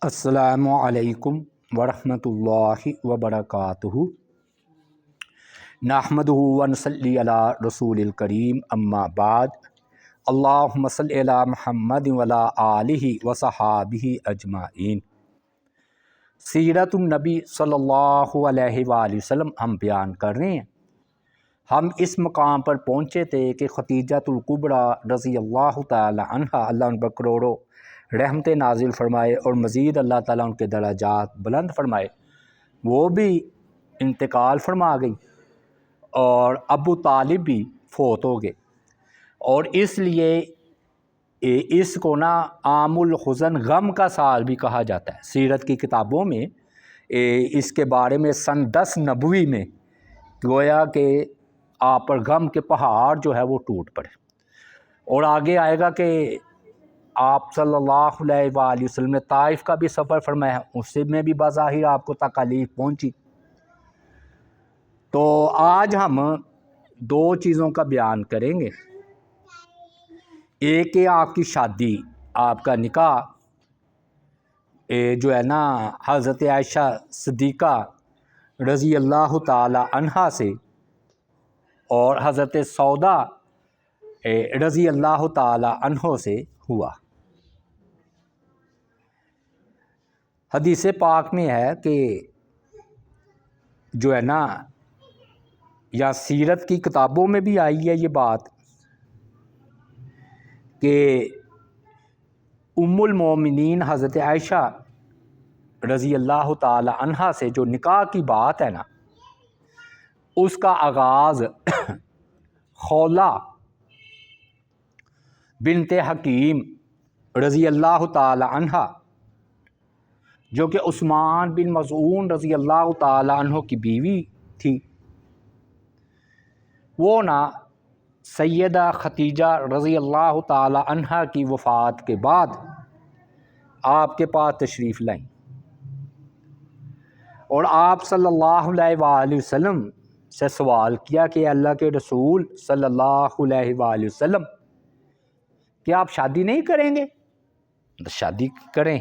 السلام علیکم ورحمۃ اللہ وبرکاتہ۔ نحمدہ ونصلی علی رسول الکریم، اما بعد۔ اللہم صلی علی محمد وعلی آلہ وصحابہ اجمعین۔ سیرت النبی صلی اللہ علیہ وآلہ وسلم ہم بیان کر رہے ہیں۔ ہم اس مقام پر پہنچے تھے کہ خدیجۃ الکبریٰ رضی اللہ تعالی عنہا، اللہ ان پر کروڑوں رحمت نازل فرمائے اور مزید اللہ تعالیٰ ان کے درجات بلند فرمائے، وہ بھی انتقال فرما گئی اور ابو طالب بھی فوت ہو گئے، اور اس لیے اس کو عام الحزن، غم کا سال بھی کہا جاتا ہے۔ سیرت کی کتابوں میں اس کے بارے میں سن 10 نبوی میں گویا کہ آپ پر غم کے پہاڑ جو ہے وہ ٹوٹ پڑے، اور آگے آئے گا کہ آپ صلی اللہ علیہ وآلہ وسلم نے طائف کا بھی سفر فرمایا، اس میں بھی بظاہر آپ کو تکالیف پہنچی۔ تو آج ہم 2 چیزوں کا بیان کریں گے۔ ایک ہے آپ کی شادی، آپ کا نکاح جو ہے حضرت عائشہ صدیقہ رضی اللہ تعالی عنہا سے اور حضرت سودا رضی اللہ تعالی عنہ سے ہوا۔ حدیث پاک میں ہے کہ جو ہے یا سیرت کی کتابوں میں بھی آئی ہے یہ بات کہ ام المومنین حضرت عائشہ رضی اللہ تعالی عنہا سے جو نکاح کی بات ہے اس کا آغاز خولہ بنت حکیم رضی اللہ تعالی عنہا، جو کہ عثمان بن مظعون رضی اللہ تعالی عنہ کی بیوی تھی، وہ سیدہ ختیجہ رضی اللہ تعالی عنہا کی وفات کے بعد آپ کے پاس تشریف لائیں، اور آپ صلی اللہ علیہ وآلہ وسلم سے سوال کیا کہ اللہ کے رسول صلی اللہ علیہ وآلہ وسلم، کیا آپ شادی نہیں کریں گے؟ شادی کریں۔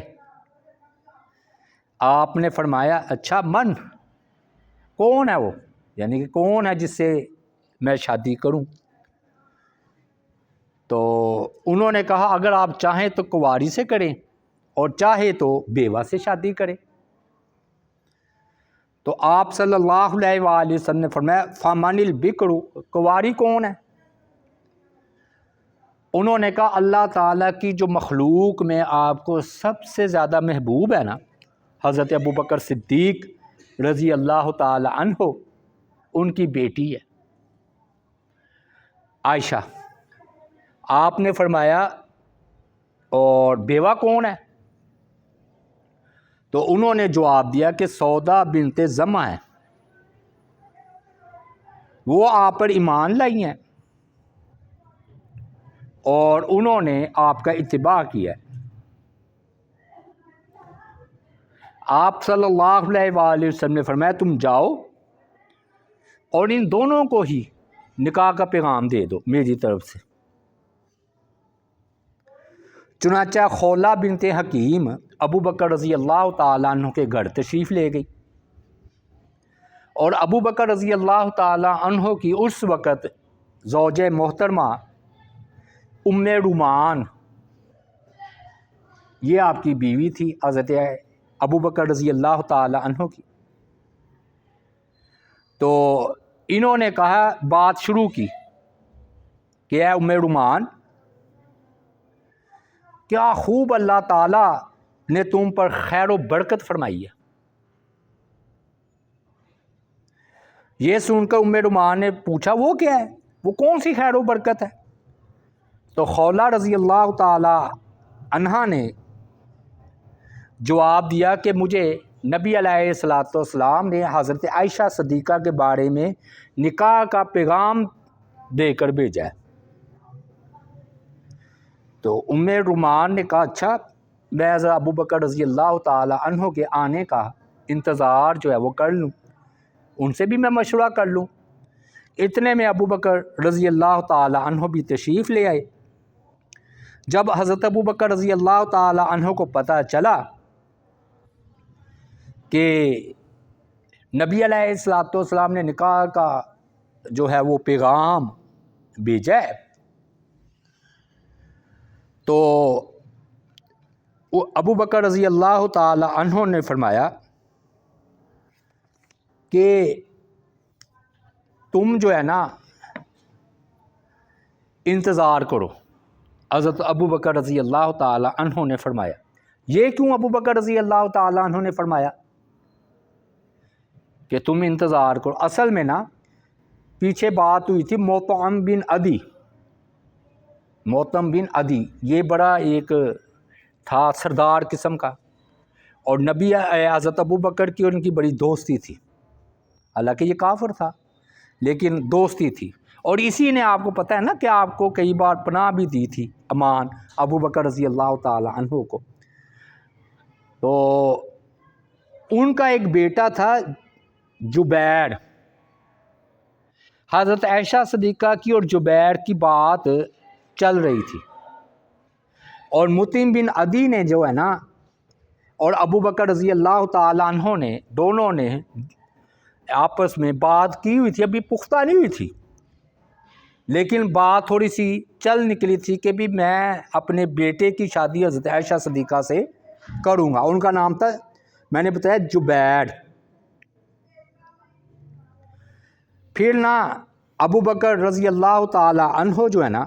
آپ نے فرمایا اچھا، من کون ہے وہ، یعنی کہ کون ہے جس سے میں شادی کروں؟ تو انہوں نے کہا اگر آپ چاہیں تو کنواری سے کریں اور چاہے تو بیوہ سے شادی کریں۔ تو آپ صلی اللہ علیہ وآلہ وسلم نے فرمایا فمن البکر، کنواری کون ہے؟ انہوں نے کہا اللہ تعالیٰ کی جو مخلوق میں آپ کو سب سے زیادہ محبوب ہے حضرت ابوبکر صدیق رضی اللہ تعالی عنہ، ان کی بیٹی ہے عائشہ۔ آپ نے فرمایا اور بیوہ کون ہے؟ تو انہوں نے جواب دیا کہ سودا بنت زمعہ ہے، وہ آپ پر ایمان لائی ہیں اور انہوں نے آپ کا اتباع کیا ہے۔ آپ صلی اللہ علیہ وآلہ وسلم نے فرمایا تم جاؤ اور ان دونوں کو ہی نکاح کا پیغام دے دو میری طرف سے۔ چنانچہ خولہ بنت حکیم ابو بکر رضی اللہ تعالیٰ عنہ کے گھر تشریف لے گئی، اور ابو بکر رضی اللہ تعالیٰ عنہ کی اس وقت زوج محترمہ ام رومان، یہ آپ کی بیوی تھی حضرت ابو بکر رضی اللہ تعالی عنہ کی۔ تو انہوں نے کہا، بات شروع کی کہ اے ام رومان، کیا خوب اللہ تعالیٰ نے تم پر خیر و برکت فرمائی ہے۔ یہ سن کر ام رومان نے پوچھا وہ کیا ہے، وہ کون سی خیر و برکت ہے؟ تو خولہ رضی اللہ تعالی عنہا نے جواب دیا کہ مجھے نبی علیہ الصلوۃ والسلام نے حضرت عائشہ صدیقہ کے بارے میں نکاح کا پیغام دے کر بھیجا ہے۔ تو ام رومان نے کہا اچھا، میں ابو بکر رضی اللہ تعالی عنہ کے آنے کا انتظار جو ہے وہ کر لوں، ان سے بھی میں مشورہ کر لوں۔ اتنے میں ابو بکر رضی اللہ تعالی عنہ بھی تشریف لے آئے۔ جب حضرت ابو بکر رضی اللہ تعالی عنہ کو پتہ چلا کہ نبی علیہ الصلوۃ والسلام نے نکاح کا جو ہے وہ پیغام بھیجا ہے، تو ابو بکر رضی اللہ تعالی عنہ نے فرمایا کہ تم جو ہے نا انتظار کرو۔ حضرت ابو بکر رضی اللہ تعالی عنہ نے فرمایا، یہ کیوں ابو بکر رضی اللہ تعالی عنہ نے فرمایا کہ تم انتظار کرو؟ اصل میں نا پیچھے بات ہوئی تھی موطعم بن عدی، موطعم بن عدی یہ بڑا ایک تھا سردار قسم کا، اور نبی حضرت ابو بکر کی اور ان کی بڑی دوستی تھی، حالانکہ یہ کافر تھا لیکن دوستی تھی، اور اسی نے آپ کو پتہ ہے نا کہ آپ کو کئی بار پناہ بھی دی تھی، امان، ابو بکر رضی اللہ تعالی عنہ کو۔ تو ان کا ایک بیٹا تھا جبیر، حضرت عائشہ صدیقہ کی اور جبیر کی بات چل رہی تھی، اور مطعم بن عدی نے جو ہے نا اور ابو بکر رضی اللہ تعالی عنہ نے دونوں نے آپس میں بات کی ہوئی تھی، ابھی پختہ نہیں ہوئی تھی، لیکن بات تھوڑی سی چل نکلی تھی کہ بھی میں اپنے بیٹے کی شادی حضرت عائشہ صدیقہ سے کروں گا۔ ان کا نام تھا، میں نے بتایا، جبیر۔ پھر نا ابو بکر رضی اللہ تعالی عنہ جو ہے نا،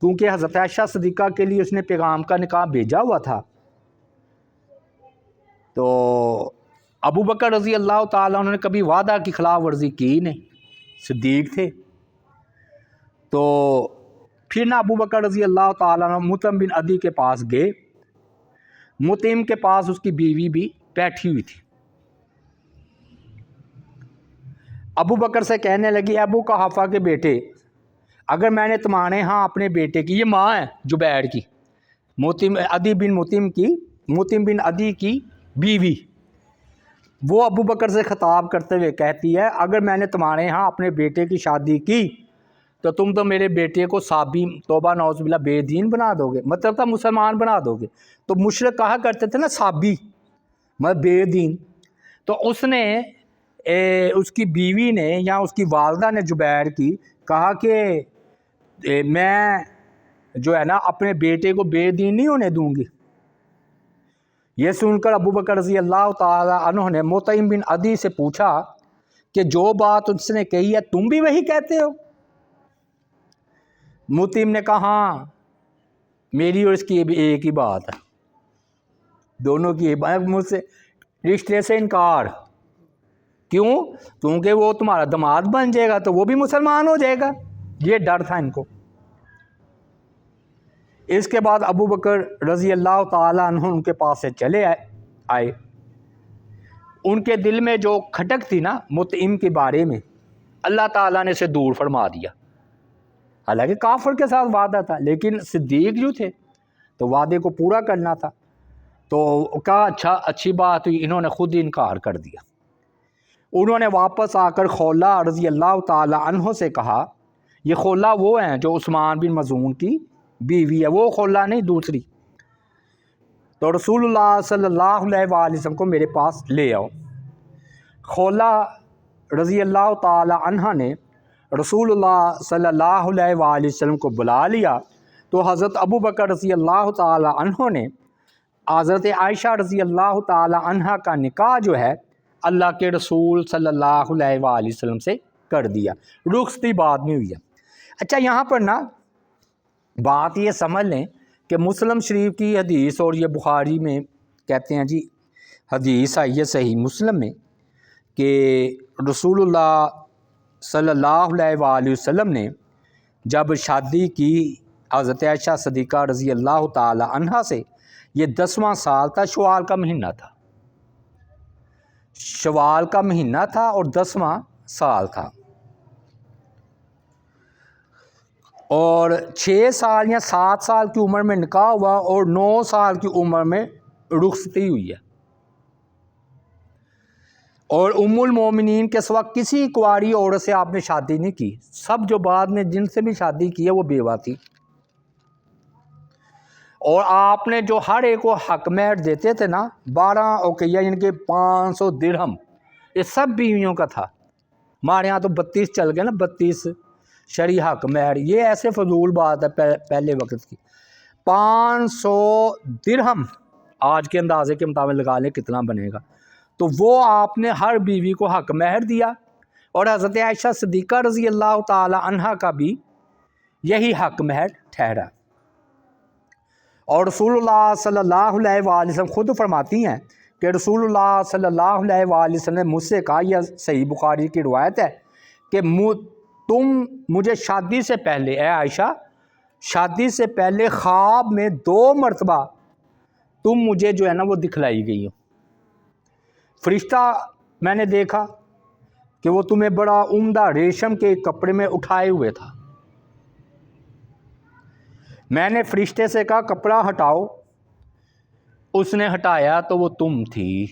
کیونکہ حضرت عائشہ صدیقہ کے لیے اس نے پیغام کا نکاح بھیجا ہوا تھا، تو ابو بکر رضی اللہ تعالیٰ عنہ نے کبھی وعدہ کی خلاف ورزی کی نہیں، صدیق تھے۔ تو پھر نا ابو بکر رضی اللہ تعالیٰ عنہ مطعم بن عدی کے پاس گئے، مطعم کے پاس اس کی بیوی بھی بیٹھی ہوئی تھی، ابو بکر سے کہنے لگی، ابو قحافہ کے بیٹے، اگر میں نے تمہارے ہاں اپنے بیٹے کی، یہ ماں ہے جبیر کی، مطعم بن عدی کی بیوی، وہ ابو بکر سے خطاب کرتے ہوئے کہتی ہے، اگر میں نے تمہارے ہاں اپنے بیٹے کی شادی کی تو تم تو میرے بیٹے کو صابی، توبہ نعوذ باللہ، بے دین بنا دو گے، مطلب تھا مسلمان بنا دو گے۔ تو مشرک کہا کرتے تھے نا صابی، مطلب بے دین۔ تو اس کی بیوی نے یا اس کی والدہ نے جبیر کی کہا کہ میں جو ہے نا اپنے بیٹے کو بے دین نہیں ہونے دوں گی۔ یہ سن کر ابو بکر رضی اللہ تعالی عنہ نے مطعم بن عدی سے پوچھا کہ جو بات اس نے کہی ہے تم بھی وہی کہتے ہو؟ مطعم نے کہا، ہاں، میری اور اس کی ایک ہی بات ہے، دونوں کی مجھ سے رشتے سے انکار۔ کیوں؟ کیونکہ وہ تمہارا داماد بن جائے گا تو وہ بھی مسلمان ہو جائے گا، یہ ڈر تھا ان کو۔ اس کے بعد ابو بکر رضی اللہ تعالیٰ عنہ ان کے پاس سے چلے آئے، ان کے دل میں جو کھٹک تھی نا مطعم کے بارے میں، اللہ تعالیٰ نے اسے دور فرما دیا۔ حالانکہ کافر کے ساتھ وعدہ تھا، لیکن صدیق جو تھے تو وعدے کو پورا کرنا تھا، تو کہا اچھی بات ہوئی، انہوں نے خود ہی انکار کر دیا۔ انہوں نے واپس آ کر خولہ رضی اللہ تعالی عنہ سے کہا، یہ خولہ وہ ہیں جو عثمان بن مظعون کی بیوی ہے، وہ خولہ نہیں، دوسری، تو رسول اللہ صلی اللہ علیہ وآلہ وسلم کو میرے پاس لے آؤ۔ خولہ رضی اللہ تعالی عنہ نے رسول اللہ صلی اللہ علیہ وآلہ وسلم کو بلا لیا، تو حضرت ابو بکر رضی اللہ تعالی عنہ نے حضرت عائشہ رضی اللہ تعالی عنہ کا نکاح جو ہے اللہ کے رسول صلی اللہ علیہ وآلہ وسلم سے کر دیا، رخصتی بعد میں ہوئی ہے۔ اچھا، یہاں پر نا بات یہ سمجھ لیں کہ مسلم شریف کی حدیث، اور یہ بخاری میں کہتے ہیں جی حدیث آئی ہے صحیح مسلم میں، کہ رسول اللہ صلی اللہ علیہ وآلہ وسلم نے جب شادی کی حضرت عائشہ صدیقہ رضی اللہ تعالی عنہ سے، یہ 10واں سال تھا، شوال کا مہینہ تھا، شوال کا مہینہ تھا اور 10واں سال تھا، اور 6 سال یا 7 سال کی عمر میں نکاح ہوا اور 9 سال کی عمر میں رخصتی ہوئی ہے، اور ام المومنین کے سوا کسی کنواری عورت سے آپ نے شادی نہیں کی، سب جو بعد میں جن سے بھی شادی کی ہے وہ بیوہ تھی۔ اور آپ نے جو ہر ایک کو حق مہر دیتے تھے نا 12 اوقیہ یعنی کہ 500 درہم، یہ سب بیویوں کا تھا. ہمارے یہاں تو 32 چل گئے نا، 32 شرعی حق مہر، یہ ایسے فضول بات ہے پہلے وقت کی. 500 درہم آج کے اندازے کے مطابق لگا لیں کتنا بنے گا. تو وہ آپ نے ہر بیوی کو حق مہر دیا، اور حضرت عائشہ صدیقہ رضی اللہ تعالی عنہا کا بھی یہی حق مہر ٹھہرا. اور رسول اللہ صلی اللہ علیہ وآلہ وسلم خود فرماتی ہیں کہ رسول اللہ صلی اللہ علیہ وآلہ وسلم نے مجھ سے کہا، یہ صحیح بخاری کی روایت ہے، کہ تم مجھے شادی سے پہلے، اے عائشہ شادی سے پہلے خواب میں 2 مرتبہ تم مجھے جو ہے نا وہ دکھلائی گئی ہو. فرشتہ میں نے دیکھا کہ وہ تمہیں بڑا عمدہ ریشم کے کپڑے میں اٹھائے ہوئے تھا. میں نے فرشتے سے کہا کپڑا ہٹاؤ، اس نے ہٹایا تو وہ تم تھی.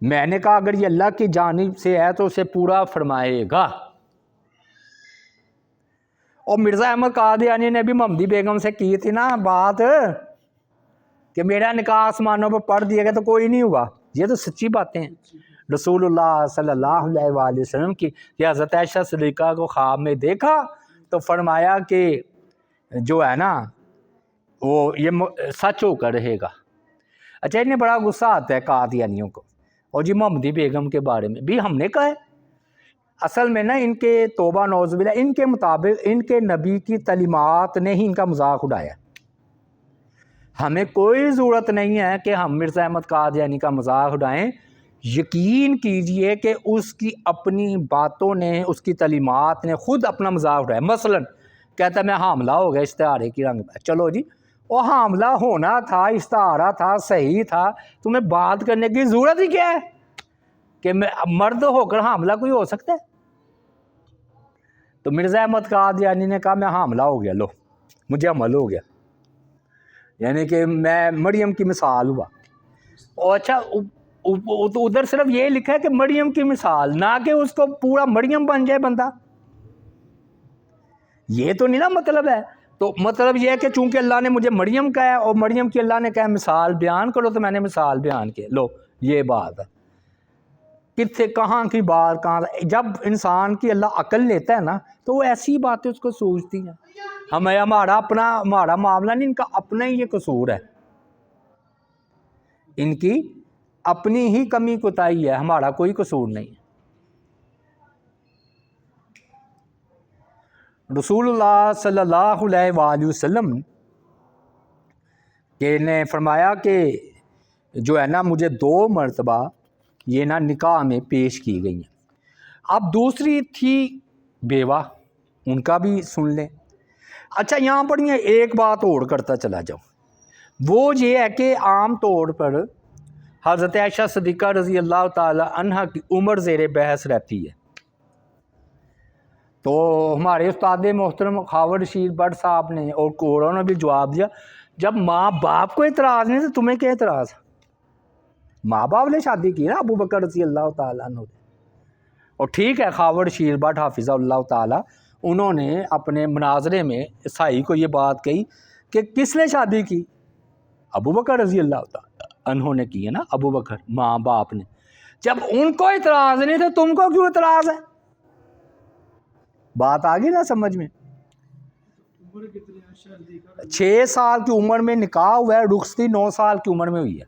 میں نے کہا اگر یہ اللہ کی جانب سے ہے تو اسے پورا فرمائے گا. اور مرزا احمد قادیانی نے بھی محمدی بیگم سے کی تھی نا بات کہ میرا نکاح آسمانوں پر پڑھ دیا گیا تو کوئی نہیں ہوا. یہ تو سچی باتیں ہیں رسول اللہ صلی اللہ علیہ وآلہ وسلم کی. کہ حضرت عائشہ صدیقہ کو خواب میں دیکھا تو فرمایا کہ جو ہے نا وہ یہ سچ ہو کر رہے گا. اچھا انہیں بڑا غصہ آتا ہے قادیانیوں کو. اور جی محمدی بیگم کے بارے میں بھی ہم نے کہا ہے، اصل میں نا ان کے توبہ نعوذ باللہ، ان کے مطابق ان کے نبی کی تعلیمات نے ہی ان کا مذاق اڑایا. ہمیں کوئی ضرورت نہیں ہے کہ ہم مرزا احمد قادیانی کا مذاق اڑائیں. یقین کیجئے کہ اس کی اپنی باتوں نے، اس کی تعلیمات نے خود اپنا مذاق اڑایا. مثلا کہتا ہے میں حاملہ ہو گیا استعارے کی رنگ میں. چلو جی وہ حاملہ ہونا تھا، استعارہ تھا، صحیح تھا، تمہیں بات کرنے کی ضرورت ہی کیا ہے کہ مرد ہو کر حاملہ کوئی ہو سکتا ہے؟ تو مرزا احمد قادیانی نے کہا میں حاملہ ہو گیا، لو مجھے حمل ہو گیا، یعنی کہ میں مریم کی مثال ہوا. اور اچھا ادھر صرف یہ لکھا ہے کہ مریم کی مثال، نہ کہ اس کو پورا مریم بن جائے بندہ. یہ تو نہیں نا مطلب ہے. تو مطلب یہ ہے کہ چونکہ اللہ نے مجھے مریم کہا ہے اور مریم کی اللہ نے کہا مثال بیان کرو تو میں نے مثال بیان کی. لو یہ بات ہے. کتنے کہاں کی بات کہاں. جب انسان کی اللہ عقل لیتا ہے نا تو وہ ایسی باتیں اس کو سوچتی ہیں. ہمارا معاملہ نہیں، ان کا اپنا ہی یہ قصور ہے، ان کی اپنی ہی کمی کوتاہی ہے، ہمارا کوئی قصور نہیں. رسول اللہ صلی اللہ علیہ وآلہ وسلم کہ نے فرمایا کہ جو ہے نا مجھے 2 مرتبہ یہ نا نکاح میں پیش کی گئی ہیں. اب دوسری تھی بیوہ، ان کا بھی سن لیں. اچھا یہاں پر یہ ایک بات اور کرتا چلا جاؤں، وہ یہ ہے کہ عام طور پر حضرت عائشہ صدیقہ رضی اللہ تعالی عنہ کی عمر زیر بحث رہتی ہے. تو ہمارے استاد محترم خاور رشید بٹ صاحب نے اور کوروں نے بھی جواب دیا، جب ماں باپ کو اعتراض نہیں تو تمہیں کیا اعتراض؟ ماں باپ نے شادی کی نا ابو بکر رضی اللہ تعالیٰ عنہ. اور ٹھیک ہے خاور رشید بٹ حافظہ اللہ تعالیٰ انہوں نے اپنے مناظرے میں عیسائی کو یہ بات کہی کہ کس نے شادی کی؟ ابو بکر رضی اللہ تعالیٰ عنہ نے کی ہے نا، ابو بکر ماں باپ نے. جب ان کو اعتراض نہیں تو تم کو کیوں اعتراض ہے؟ بات آ گئی نا سمجھ میں. 6 سال کی عمر میں نکاح ہوا ہے، رخصتی 9 سال کی عمر میں ہوئی ہے.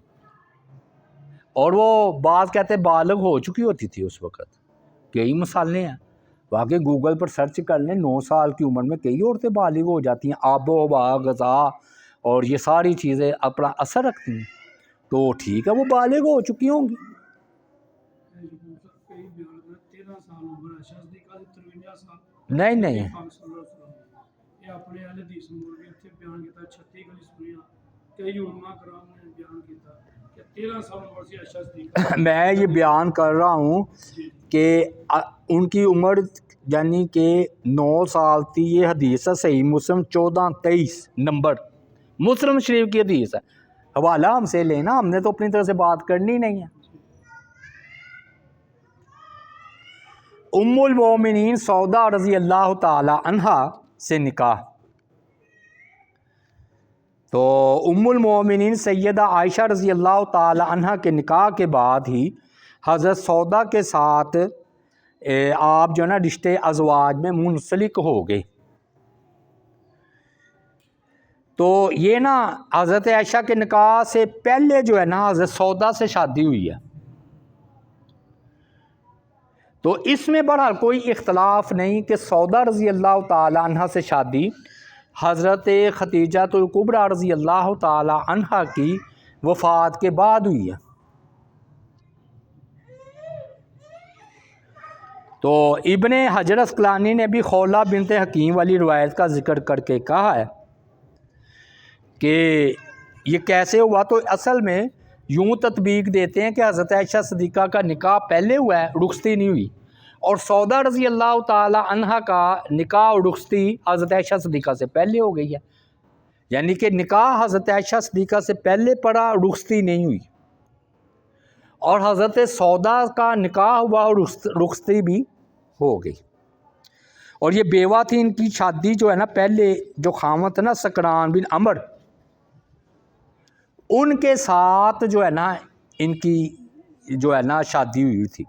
اور وہ بعض کہتے ہیں بالغ ہو چکی ہوتی تھی اس وقت. کئی مثالیں ہیں واقعی، گوگل پر سرچ کر لیں. 9 سال کی عمر میں کئی عورتیں بالغ ہو جاتی ہیں. آب و ہوا، غذا اور یہ ساری چیزیں اپنا اثر رکھتی ہیں. تو ٹھیک ہے وہ بالغ ہو چکی ہوں گی. نہیں میں یہ بیان کر رہا ہوں کہ ان کی عمر یعنی کہ 9 سال تھی. یہ حدیث ہے صحیح مسلم 1423 نمبر مسلم شریف کی حدیث ہے. حوالہ ہم سے لینا، ہم نے تو اپنی طرح سے بات کرنی نہیں ہے. ام المومنین سودا رضی اللہ تعالی عنہا سے نکاح. تو ام المومنین سیدہ عائشہ رضی اللہ تعالی عنہ کے نکاح کے بعد ہی حضرت سودا کے ساتھ آپ جو ہے نا رشتے ازواج میں منسلک ہو گئے۔ تو یہ نا حضرت عائشہ کے نکاح سے پہلے جو ہے نا حضرت سودا سے شادی ہوئی ہے، تو اس میں بہرحال کوئی اختلاف نہیں کہ سودا رضی اللہ تعالی عنہ سے شادی حضرت خدیجہ الکبریٰ رضی اللہ تعالی عنہ کی وفات کے بعد ہوئی ہے۔ تو ابن حجر اسقلانی نے بھی خولہ بنت حکیم والی روایت کا ذکر کر کے کہا ہے کہ یہ کیسے ہوا، تو اصل میں یوں تطبیق دیتے ہیں کہ حضرت عائشہ صدیقہ کا نکاح پہلے ہوا ہے، رخصتی نہیں ہوئی، اور سودا رضی اللہ تعالی عنہ کا نکاح اور رخصتی حضرت عائشہ صدیقہ سے پہلے ہو گئی ہے، یعنی کہ نکاح حضرت عائشہ صدیقہ سے پہلے پڑا، رخصتی نہیں ہوئی، اور حضرت سودا کا نکاح ہوا اور رخصتی بھی ہو گئی۔ اور یہ بیوہ تھی، ان کی شادی جو ہے نا پہلے جو خاوند تھا نا سکران بن عمر، ان کے ساتھ جو ہے نا ان کی جو ہے نا شادی ہوئی تھی۔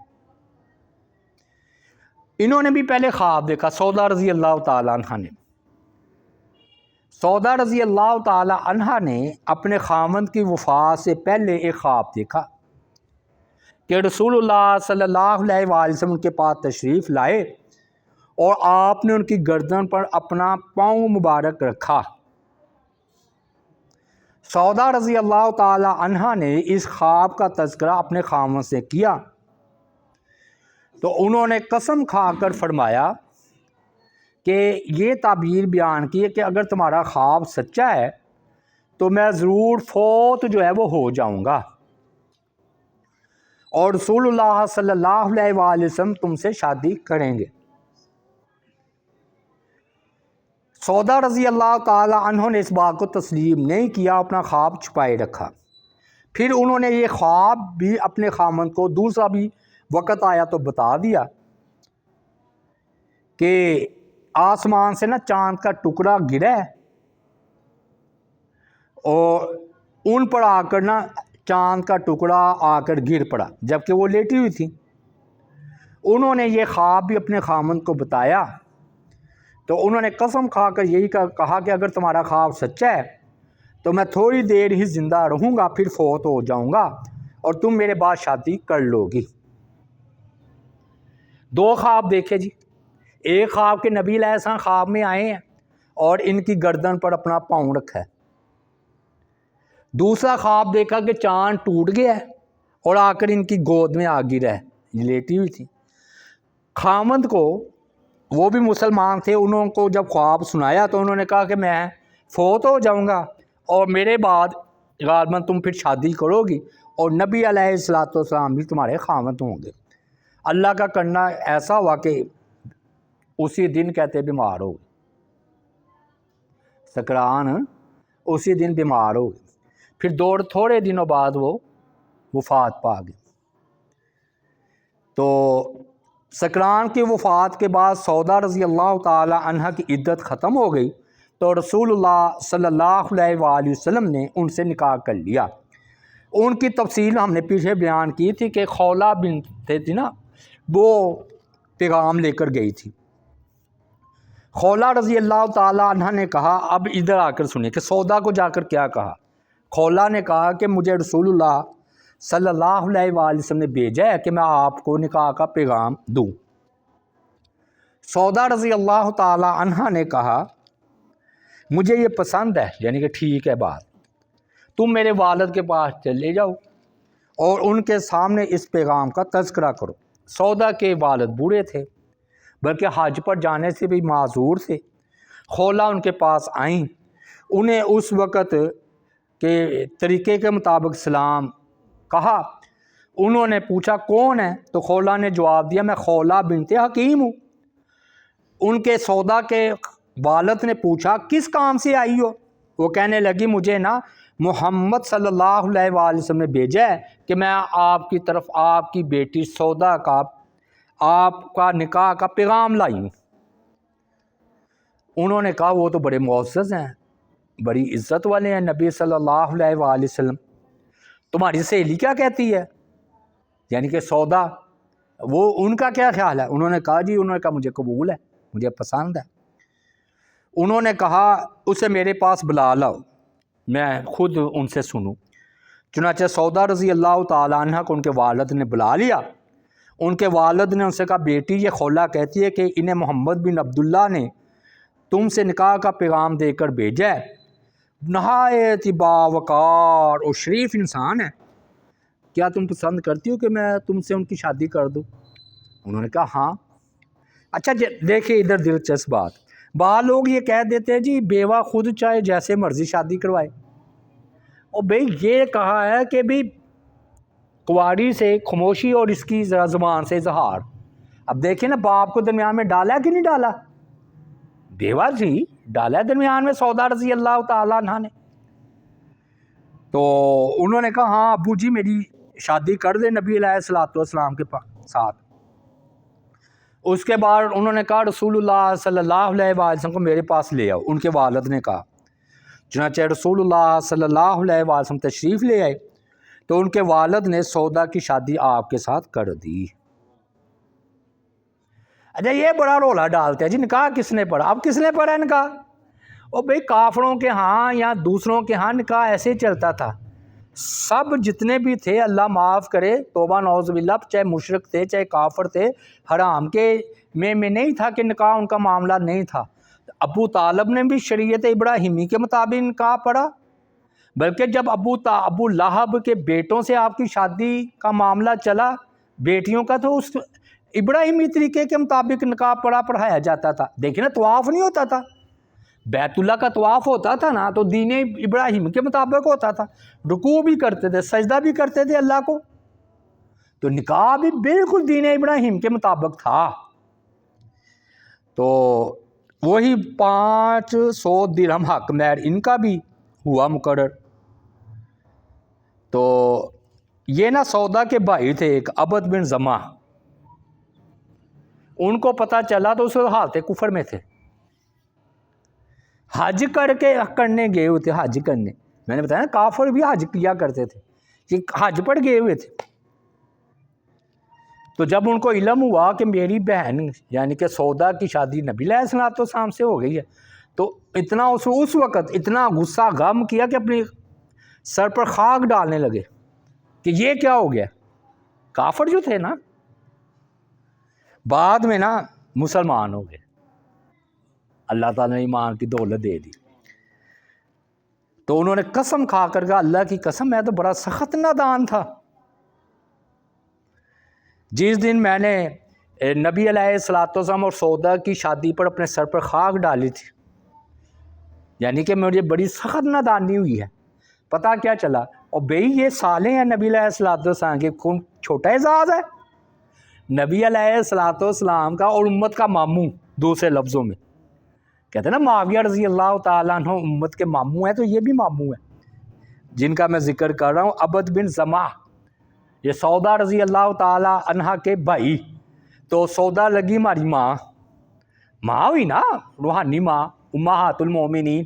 انہوں نے بھی پہلے خواب دیکھا، سودا رضی اللہ تعالی عنہ نے۔ سودا رضی اللہ تعالی عنہ نے اپنے خاوند کی وفات سے پہلے ایک خواب دیکھا کہ رسول اللہ صلی اللہ علیہ وآلہ وسلم کے پاس تشریف لائے اور آپ نے ان کی گردن پر اپنا پاؤں مبارک رکھا۔ سودا رضی اللہ تعالی عنہ نے اس خواب کا تذکرہ اپنے خاوند سے کیا تو انہوں نے قسم کھا کر فرمایا کہ یہ تعبیر بیان کی ہے کہ اگر تمہارا خواب سچا ہے تو میں ضرور فوت جو ہے وہ ہو جاؤں گا، اور رسول اللہ صلی اللہ علیہ وآلہ وسلم تم سے شادی کریں گے۔ سودا رضی اللہ تعالی عنہ نے اس بات کو تسلیم نہیں کیا، اپنا خواب چھپائے رکھا۔ پھر انہوں نے یہ خواب بھی اپنے خاوند کو دوسرا بھی وقت آیا تو بتا دیا کہ آسمان سے نا چاند کا ٹکڑا گرا ہے اور ان پر آ کر نا چاند کا ٹکڑا آ کر گر پڑا جبکہ وہ لیٹی ہوئی تھی۔ انہوں نے یہ خواب بھی اپنے خاوند کو بتایا تو انہوں نے قسم کھا کر یہی کہا کہ اگر تمہارا خواب سچا ہے تو میں تھوڑی دیر ہی زندہ رہوں گا، پھر فوت ہو جاؤں گا اور تم میرے بعد شادی کر لو گی۔ دو خواب دیکھے جی، ایک خواب کے نبی علیہ السلام خواب میں آئے ہیں اور ان کی گردن پر اپنا پاؤں رکھا ہے۔ دوسرا خواب دیکھا کہ چاند ٹوٹ گیا ہے اور آ کر ان کی گود میں آ گرا ہے، یہ لیٹی ہوئی تھی۔ خاوند کو، وہ بھی مسلمان تھے، انہوں کو جب خواب سنایا تو انہوں نے کہا کہ میں فوت ہو جاؤں گا اور میرے بعد غالباً تم پھر شادی کرو گی اور نبی علیہ السلام بھی تمہارے خاوند ہوں گے۔ اللہ کا کرنا ایسا ہوا کہ اسی دن کہتے بیمار ہو گئے، سکران اسی دن بیمار ہو گئے، پھر تھوڑے دنوں بعد وہ وفات پا گئے۔ تو سکران کی وفات کے بعد سودا رضی اللہ تعالی عنہ کی عدت ختم ہو گئی تو رسول اللہ صلی اللہ علیہ وآلہ وسلم نے ان سے نکاح کر لیا۔ ان کی تفصیل ہم نے پیچھے بیان کی تھی کہ خولہ بنت تھی نا، وہ پیغام لے کر گئی تھی۔ خولہ رضی اللہ تعالی عنہ نے کہا، اب ادھر آ کر سنیں کہ سودا کو جا کر کیا کہا۔ خولہ نے کہا کہ مجھے رسول اللہ صلی اللہ علیہ وآلہ وسلم نے بھیجا ہے کہ میں آپ کو نکاح کا پیغام دوں۔ سودا رضی اللہ تعالی عنہ نے کہا مجھے یہ پسند ہے، یعنی کہ ٹھیک ہے بات، تم میرے والد کے پاس چلے جاؤ اور ان کے سامنے اس پیغام کا تذکرہ کرو۔ سودا کے والد بوڑھے تھے، بلکہ حج پر جانے سے بھی معذور تھے۔ خولہ ان کے پاس آئیں، انہیں اس وقت کے طریقے کے مطابق سلام کہا۔ انہوں نے پوچھا کون ہے؟ تو خولہ نے جواب دیا میں خولہ بنت حکیم ہوں۔ ان کے سودا کے والد نے پوچھا کس کام سے آئی ہو؟ وہ کہنے لگی مجھے نا محمد صلی اللہ علیہ وآلہ وسلم نے بھیجا ہے کہ میں آپ کی طرف آپ کی بیٹی سودا کا آپ کا نکاح کا پیغام لائی ہوں۔ انہوں نے کہا وہ تو بڑے معزز ہیں، بڑی عزت والے ہیں نبی صلی اللہ علیہ وآلہ وسلم، تمہاری سہیلی کیا کہتی ہے، یعنی کہ سودا، وہ ان کا کیا خیال ہے؟ انہوں نے کہا جی، انہوں نے کہا مجھے قبول ہے، مجھے پسند ہے۔ انہوں نے کہا اسے میرے پاس بلا لاؤ، میں خود ان سے سنوں۔ چنانچہ سودا رضی اللہ تعالیٰ عنہ کو ان کے والد نے بلا لیا۔ ان کے والد نے ان سے کہا بیٹی یہ خولہ کہتی ہے کہ انہیں محمد بن عبداللہ نے تم سے نکاح کا پیغام دے کر بھیجا ہے، نہایت باوقار اور شریف انسان ہے، کیا تم پسند کرتی ہو کہ میں تم سے ان کی شادی کر دوں؟ انہوں نے کہا ہاں۔ اچھا دیکھیں ادھر دلچسپ بات، بعض لوگ یہ کہہ دیتے ہیں جی بیوہ خود چاہے جیسے مرضی شادی کروائے، اور بھئی یہ کہا ہے کہ بھی کنواری سے خاموشی اور اس کی ذرا زبان سے اظہار۔ اب دیکھیں نا باپ کو درمیان میں ڈالا کہ نہیں ڈالا؟ بیوہ جی ڈالا ہے درمیان میں سودا رضی اللہ تعالیٰ عنہ نے۔ تو انہوں نے کہا ہاں ابو جی میری شادی کر دے نبی علیہ الصلوۃ والسلام کے ساتھ۔ اس کے بعد انہوں نے کہا رسول اللہ صلی اللہ علیہ وسلم کو میرے پاس لے آؤ، ان کے والد نے کہا۔ چنانچہ رسول اللہ صلی اللہ علیہ وسلم تشریف لے آئے تو ان کے والد نے سودا کی شادی آپ کے ساتھ کر دی۔ اچھا یہ بڑا رولا ڈالتے ہیں جی نکاح کس نے پڑھا؟ اب کس نے پڑھا نکاح؟ اور بھئی کافروں کے ہاں یا دوسروں کے ہاں نکاح ایسے ہی چلتا تھا، سب جتنے بھی تھے اللہ معاف کرے، توبہ نعوذ باللہ، چاہے مشرک تھے چاہے کافر تھے، حرام کے میں نہیں تھا کہ نکاح ان کا معاملہ نہیں تھا۔ ابو طالب نے بھی شریعت ابراہیمی کے مطابق نکاح پڑھا، بلکہ جب ابو لہب کے بیٹوں سے آپ کی شادی کا معاملہ چلا بیٹیوں کا، تو اس ابراہیمی طریقے کے مطابق نکاح پڑھایا جاتا تھا۔ دیکھیں نا طواف نہیں ہوتا تھا، بیت اللہ کا طواف ہوتا تھا نا تو دین ابراہیم کے مطابق ہوتا تھا، رکوع بھی کرتے تھے سجدہ بھی کرتے تھے اللہ کو، تو نکاح بھی بالکل دین ابراہیم کے مطابق تھا۔ تو وہی 500 درہم حق مہر ان کا بھی ہوا مقرر۔ تو یہ نا سودا کے بھائی تھے ایک عبد بن زمہ، ان کو پتہ چلا تو اس حالت کفر میں تھے، حج کرنے گئے ہوئے تھے، حج کرنے، میں نے بتایا نا کافر بھی حج کیا کرتے تھے، یہ حج پر گئے ہوئے تھے۔ تو جب ان کو علم ہوا کہ میری بہن یعنی کہ سودا کی شادی نبی علیہ الصلوۃ والسلام سے ہو گئی ہے، تو اتنا اس وقت اتنا غصہ غم کیا کہ اپنی سر پر خاک ڈالنے لگے کہ یہ کیا ہو گیا۔ کافر جو تھے نا بعد میں نا مسلمان ہو گئے، اللہ تعالیٰ نے ایمان کی دولت دے دی۔ تو انہوں نے قسم کھا کر کہا اللہ کی قسم میں تو بڑا سخت نادان تھا، جس دن میں نے نبی علیہ الصلوۃ والسلام اور سودا کی شادی پر اپنے سر پر خاک ڈالی تھی، یعنی کہ مجھے بڑی سخت نادانی ہوئی ہے۔ پتہ کیا چلا، اور بھئی یہ سالے ہیں نبی علیہ الصلوۃ والسلام کے، کون چھوٹا اعزاز ہے نبی علیہ الصلوۃ والسلام کا اور امت کا ماموں۔ دوسرے لفظوں میں کہتے ہیں نا معاویہ رضی اللہ تعالیٰ عنہ امت کے ماموں ہیں، تو یہ بھی ماموں ہیں جن کا میں ذکر کر رہا ہوں، عبد بن زمہ، یہ سودا رضی اللہ تعالیٰ عنہ کے بھائی۔ تو سودا لگی ہماری ماں ہوئی نا، روحانی ماں، امہات المومنین،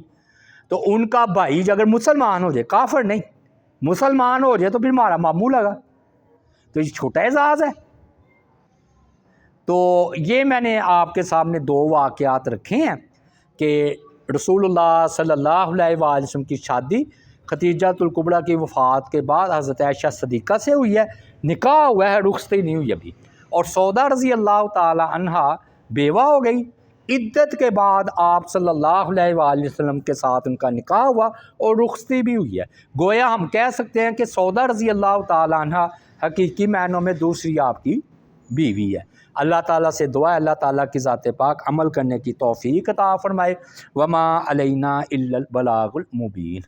تو ان کا بھائی اگر مسلمان ہو جائے، کافر نہیں، مسلمان ہو جائے تو پھر ہمارا ماموں لگا، تو یہ چھوٹا اعزاز ہے۔ تو یہ میں نے آپ کے سامنے 2 واقعات رکھے ہیں کہ رسول اللہ صلی اللہ علیہ وآلہ وسلم کی شادی خدیجۃ الکبریٰ کی وفات کے بعد حضرت عائشہ صدیقہ سے ہوئی ہے، نکاح ہوا ہے، رخصتی نہیں ہوئی ابھی، اور سودا رضی اللہ تعالی عنہا بیوہ ہو گئی، عدت کے بعد آپ صلی اللہ علیہ وآلہ وسلم کے ساتھ ان کا نکاح ہوا اور رخصتی بھی ہوئی ہے۔ گویا ہم کہہ سکتے ہیں کہ سودا رضی اللہ تعالی عنہا حقیقی معنوں میں دوسری آپ کی بیوی ہے۔ اللہ تعالیٰ سے دعا ہے اللہ تعالیٰ کی ذات پاک عمل کرنے کی توفیق عطا فرمائے۔ وما علینا الا البلاغ المبین۔